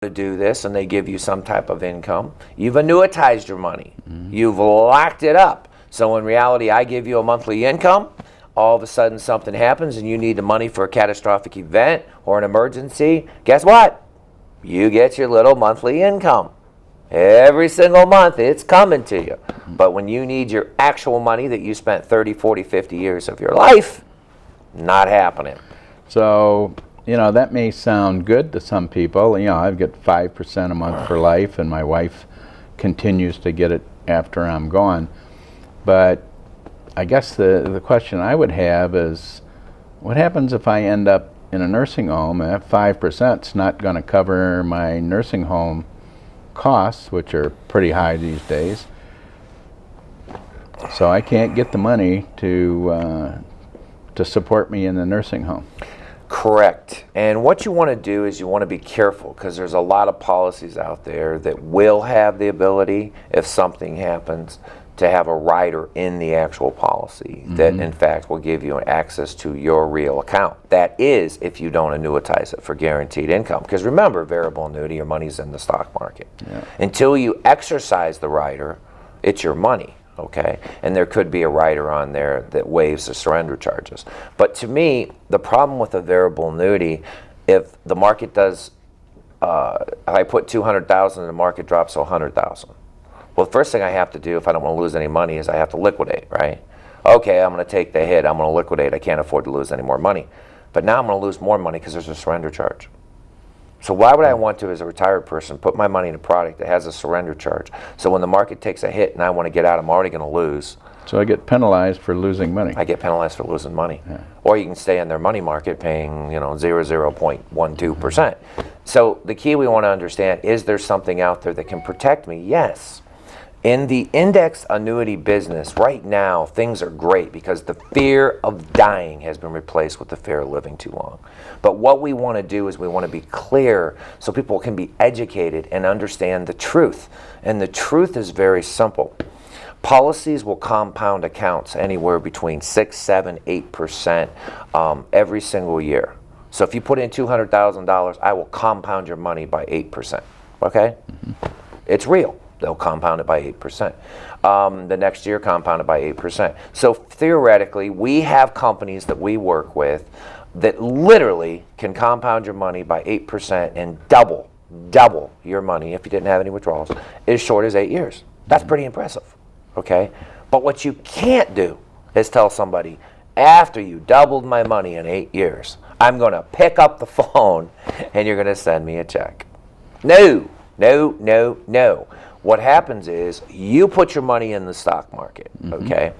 to do this and they give you some type of income, you've annuitized your money. You've locked it up. So in reality, I give you a monthly income. All of a sudden something happens and you need the money for a catastrophic event or an emergency. Guess what? You get your little monthly income. Every single month it's coming to you. But when you need your actual money that you spent 30, 40, 50 years of your life, not happening. So, that may sound good to some people. I've got 5% a month for life, and my wife continues to get it after I'm gone. But I guess the question I would have is, what happens if I end up in a nursing home and that 5% is not going to cover my nursing home costs, which are pretty high these days? So I can't get the money to support me in the nursing home. Correct. And what you want to do is you want to be careful, because there's a lot of policies out there that will have the ability, if something happens, to have a rider in the actual policy that in fact will give you access to your real account. That is if you don't annuitize it for guaranteed income. Because remember, variable annuity, your money's in the stock market. Yeah. Until you exercise the rider, it's your money. Okay, and there could be a rider on there that waives the surrender charges. But to me, the problem with a variable annuity, if the market does, I put 200,000 and the market drops to 100,000. Well, the first thing I have to do if I don't want to lose any money is I have to liquidate, right? Okay, I'm going to take the hit. I'm going to liquidate. I can't afford to lose any more money. But now I'm going to lose more money because there's a surrender charge. So why would I want to, as a retired person, put my money in a product that has a surrender charge? So when the market takes a hit and I want to get out, I'm already going to lose. So I get penalized for losing money. I get penalized for losing money. Yeah. Or you can stay in their money market paying, 0.12%. So the key we want to understand, is there something out there that can protect me? Yes. In the index annuity business, right now, things are great because the fear of dying has been replaced with the fear of living too long. But what we want to do is we want to be clear so people can be educated and understand the truth. And the truth is very simple. Policies will compound accounts anywhere between 6, 7, 8% every single year. So if you put in $200,000, I will compound your money by 8%. Okay? It's real. They'll compound it by 8%. The next year, compound it by 8%. So theoretically, we have companies that we work with that literally can compound your money by 8% and double your money, if you didn't have any withdrawals, as short as 8 years. That's pretty impressive, okay? But what you can't do is tell somebody, after you doubled my money in 8 years, I'm going to pick up the phone and you're going to send me a check. No. What happens is you put your money in the stock market, okay?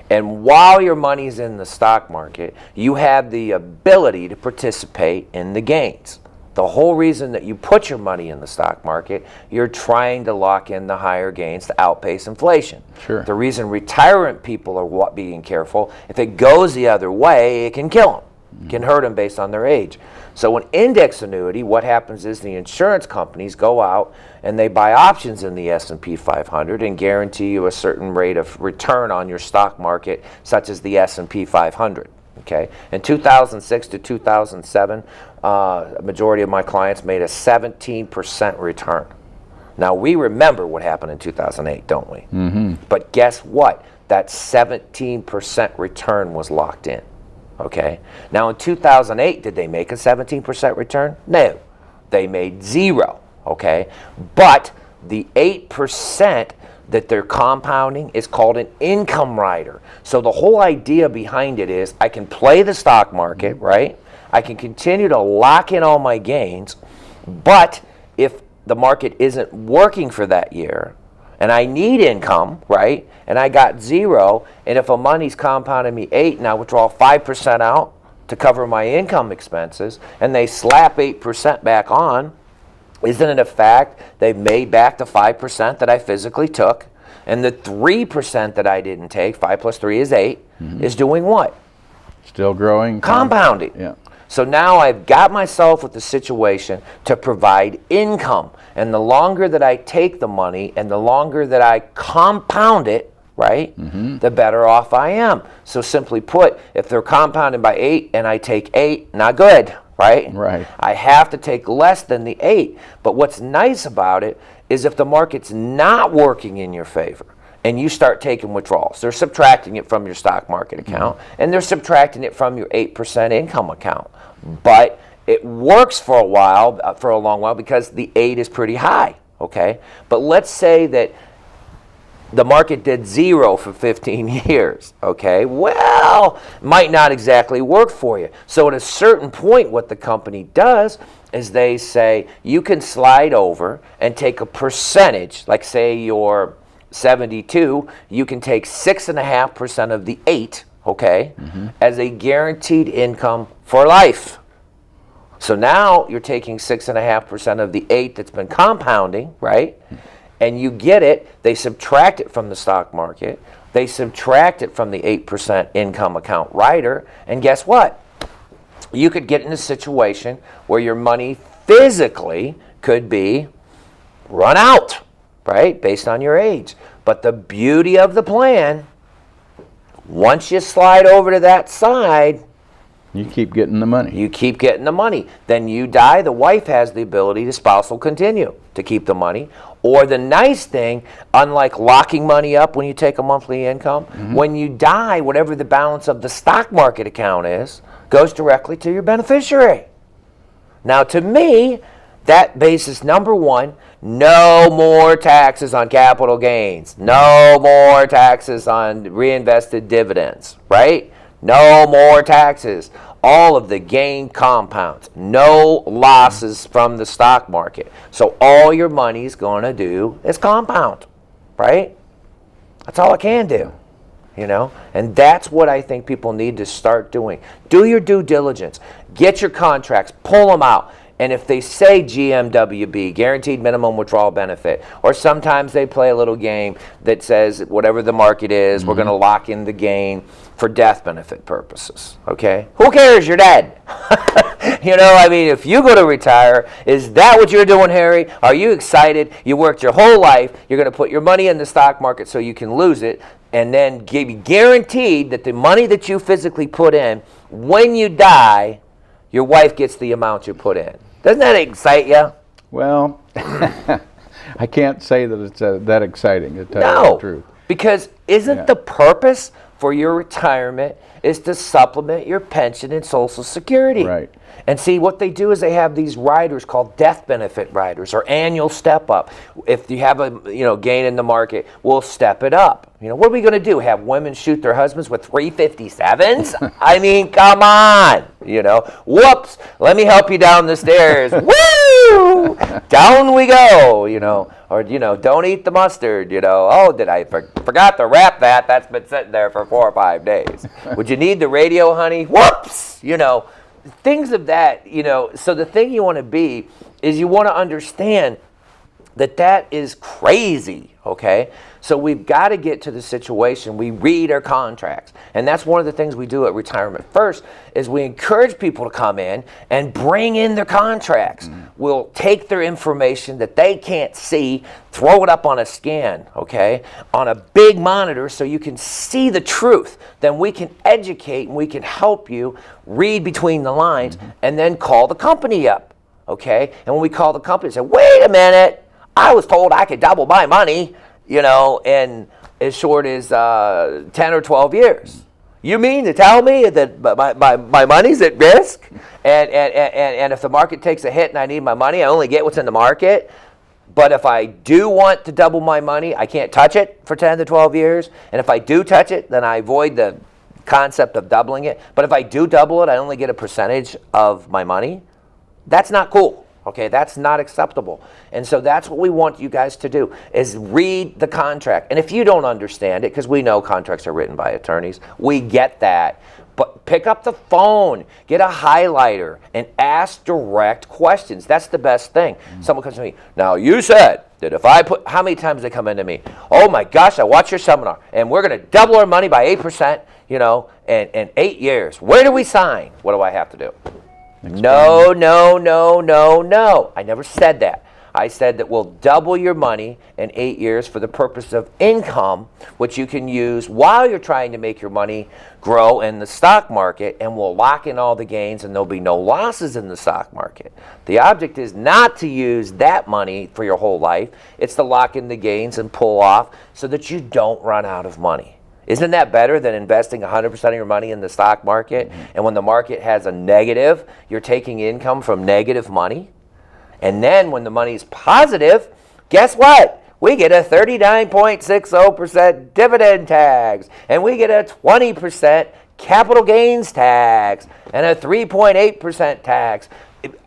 And while your money's in the stock market, you have the ability to participate in the gains. The whole reason that you put your money in the stock market, you're trying to lock in the higher gains to outpace inflation. Sure. The reason retirement people are being careful, if it goes the other way, it can kill them. Can hurt them based on their age. So an index annuity, what happens is the insurance companies go out and they buy options in the S&P 500 and guarantee you a certain rate of return on your stock market, such as the S&P 500. Okay. In 2006 to 2007, a majority of my clients made a 17% return. Now we remember what happened in 2008, don't we? But guess what? That 17% return was locked in. Okay. Now in 2008, did they make a 17% return? No, they made 0. Okay. But the 8% that they're compounding is called an income rider. So the whole idea behind it is I can play the stock market, right? I can continue to lock in all my gains, but if the market isn't working for that year, and I need income, right? And I got 0, and if a money's compounding me 8, and I withdraw 5% out to cover my income expenses, and they slap 8% back on, isn't it a fact they've made back the 5% that I physically took, and the 3% that I didn't take, 5 plus 3 is 8, is doing what? Still growing. Compounding. Yeah. So now I've got myself with the situation to provide income. And the longer that I take the money and the longer that I compound it, right, the better off I am. So simply put, if they're compounding by 8 and I take 8, not good. right? Right. I have to take less than the 8. But what's nice about it is if the market's not working in your favor and you start taking withdrawals, they're subtracting it from your stock market account and they're subtracting it from your 8% income account. But it works for a while, for a long while, because the 8 is pretty high, okay? But let's say that the market did 0 for 15 years, okay? Well, might not exactly work for you. So at a certain point, what the company does is they say, you can slide over and take a percentage, like say you're 72, you can take 6.5% of the 8, okay, as a guaranteed income for life. So now you're taking 6.5% of the 8 that's been compounding, right? And you get it, they subtract it from the stock market, they subtract it from the 8% income account rider, and guess what? You could get in a situation where your money physically could be run out, right, based on your age. But the beauty of the plan, once you slide over to that side, You keep getting the money. you keep getting the money. Then you die, the wife has the ability, the spouse will continue to keep the money. Or the nice thing, unlike locking money up when you take a monthly income, when you die, whatever the balance of the stock market account is, goes directly to your beneficiary. Now to me, that basis number one, no more taxes on capital gains. No more taxes on reinvested dividends, right? No more taxes. All of the gain compounds. No losses from the stock market. So all your money's going to do is compound, right? That's all it can do, you know? And that's what I think people need to start doing. Do your due diligence. Get your contracts. Pull them out. And if they say GMWB, guaranteed minimum withdrawal benefit, or sometimes they play a little game that says whatever the market is, we're going to lock in the gain for death benefit purposes, okay? Who cares? You're dead. You know, I mean, if you go to retire, is that what you're doing, Harry? Are you excited? You worked your whole life. You're going to put your money in the stock market so you can lose it, and then be guaranteed that the money that you physically put in, when you die, your wife gets the amount you put in. Doesn't that excite you? Well, I can't say that it's that exciting, to tell you the truth. Because isn't the purpose for your retirement is to supplement your pension and Social Security? Right. And see, what they do is they have these riders called death benefit riders or annual step up. If you have a gain in the market, we'll step it up. What are we going to do? Have women shoot their husbands with 357s? I mean, come on. Whoops. Let me help you down the stairs. Woo! Down we go. Or don't eat the mustard. Oh, did I forgot to wrap that? That's been sitting there for 4 or 5 days. Would you need the radio, honey? Whoops. Things of that, so the thing you want to be is you want to understand that is crazy, okay? So we've got to get to the situation, we read our contracts. And that's one of the things we do at Retirement First is we encourage people to come in and bring in their contracts. We'll take their information that they can't see, throw it up on a scan, okay, on a big monitor so you can see the truth. Then we can educate and we can help you read between the lines and then call the company up, okay? And when we call the company, say, wait a minute, I was told I could double my money, in as short as 10 or 12 years. You mean to tell me that my money's at risk? And if the market takes a hit and I need my money, I only get what's in the market? But if I do want to double my money, I can't touch it for 10 to 12 years. And if I do touch it, then I avoid the concept of doubling it. But if I do double it, I only get a percentage of my money. That's not cool. Okay, that's not acceptable. And so that's what we want you guys to do, is read the contract. And if you don't understand it, because we know contracts are written by attorneys, we get that. But pick up the phone, get a highlighter, and ask direct questions. That's the best thing. Someone comes to me, now you said that if I put, how many times they come into me? Oh my gosh, I watched your seminar, and we're going to double our money by 8%, in 8 years. Where do we sign? What do I have to do? No. I never said that. I said that we'll double your money in 8 years for the purpose of income, which you can use while you're trying to make your money grow in the stock market, and we'll lock in all the gains and there'll be no losses in the stock market. The object is not to use that money for your whole life. It's to lock in the gains and pull off so that you don't run out of money. Isn't that better than investing 100% of your money in the stock market? And when the market has a negative, you're taking income from negative money? And then when the money's positive, guess what? We get a 39.60% dividend tax, and we get a 20% capital gains tax, and a 3.8% tax.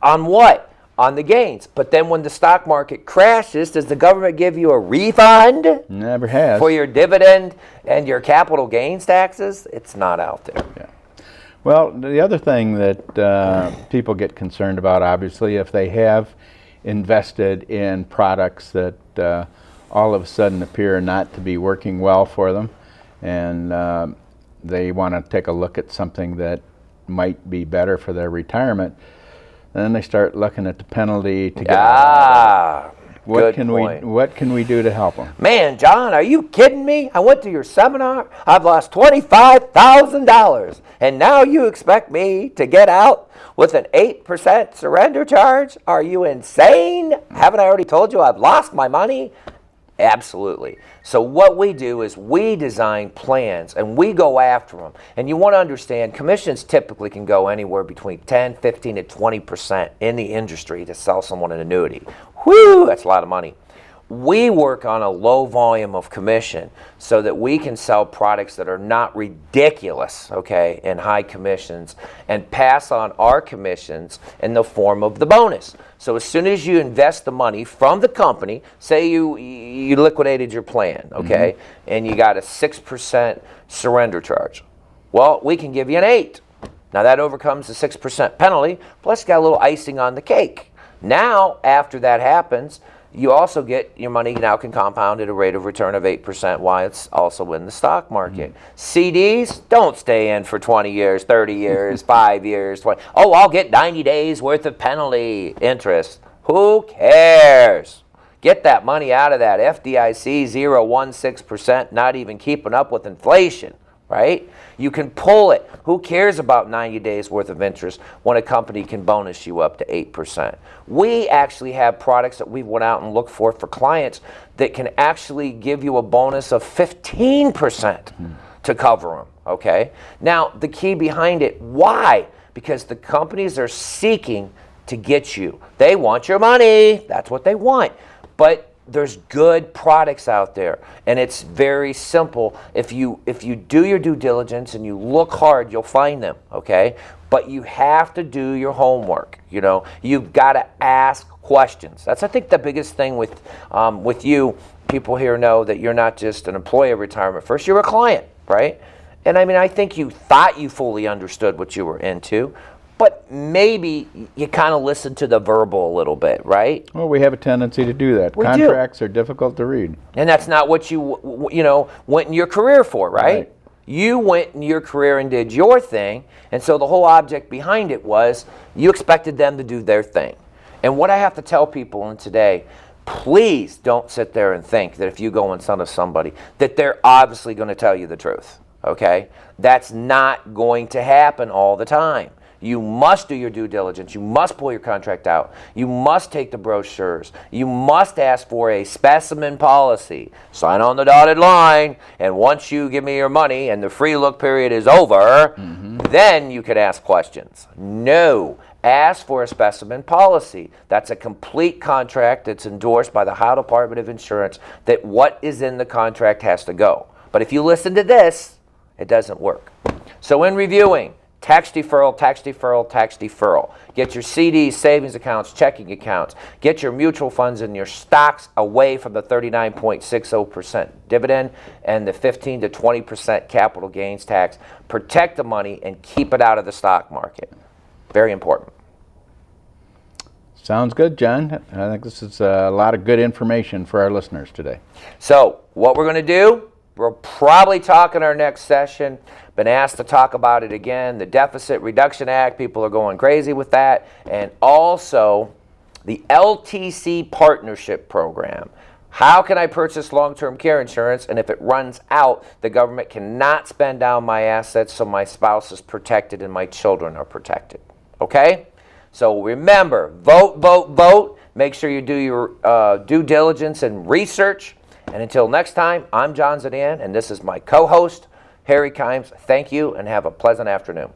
On what? On the gains. But then when the stock market crashes, does the government give you a refund? Never has. For your dividend and your capital gains taxes? It's not out there. Yeah. Well, the other thing that people get concerned about, obviously, if they have invested in products that all of a sudden appear not to be working well for them, and they want to take a look at something that might be better for their retirement, then they start looking at the penalty to get out of it. What can we do to help them? Man, John, are you kidding me? I went to your seminar. I've lost $25,000, and now you expect me to get out with an 8% surrender charge? Are you insane? Haven't I already told you I've lost my money? Absolutely. So what we do is we design plans and we go after them. And you want to understand, commissions typically can go anywhere between 10, 15, to 20% in the industry to sell someone an annuity. Whew, that's a lot of money. We work on a low volume of commission so that we can sell products that are not ridiculous, okay, in high commissions, and pass on our commissions in the form of the bonus. So as soon as you invest the money from the company, say you liquidated your plan, okay, and you got a 6% surrender charge. Well, we can give you an 8. Now that overcomes the 6% penalty, plus you got a little icing on the cake. Now, after that happens, you also get your money now can compound at a rate of return of 8% while it's also in the stock market. CDs, don't stay in for 20 years, 30 years, 5 years, 20. Oh, I'll get 90 days worth of penalty interest. Who cares? Get that money out of that FDIC 0.16%, not even keeping up with inflation, right? You can pull it. Who cares about 90 days worth of interest when a company can bonus you up to 8%? We actually have products that we went out and looked for clients that can actually give you a bonus of 15% to cover them, okay? Now, the key behind it, why? Because the companies are seeking to get you. They want your money. That's what they want. But there's good products out there, and it's very simple. If you do your due diligence and you look hard, you'll find them, okay? But you have to do your homework. You know, you've got to ask questions. That's, I think, the biggest thing with you. People here know that you're not just an employee of Retirement First, you're a client, right? And I mean, I think you thought you fully understood what you were into, but maybe you kind of listen to the verbal a little bit, right? Well, we have a tendency to do that. Contracts are difficult to read. And that's not what you went in your career for, right? You went in your career and did your thing, and so the whole object behind it was you expected them to do their thing. And what I have to tell people in today, please don't sit there and think that if you go in front of somebody that they're obviously going to tell you the truth, okay? That's not going to happen all the time. You must do your due diligence. You must pull your contract out. You must take the brochures. You must ask for a specimen policy. Sign on the dotted line, and once you give me your money and the free look period is over, then you could ask questions. No. Ask for a specimen policy. That's a complete contract that's endorsed by the Ohio Department of Insurance that what is in the contract has to go. But if you listen to this, it doesn't work. So in reviewing, tax deferral, tax deferral, tax deferral. Get your CDs, savings accounts, checking accounts. Get your mutual funds and your stocks away from the 39.60% dividend and the 15 to 20% capital gains tax. Protect the money and keep it out of the stock market. Very important. Sounds good, John. I think this is a lot of good information for our listeners today. So what we're going to do, we'll probably talk in our next session. Been asked to talk about it again. The Deficit Reduction Act, people are going crazy with that. And also the LTC Partnership Program. How can I purchase long-term care insurance, and if it runs out, the government cannot spend down my assets so my spouse is protected and my children are protected? Okay? So remember, vote, vote, vote. Make sure you do your due diligence and research. And until next time, I'm John Zedan, and this is my co-host, Harry Kimes. Thank you, and have a pleasant afternoon.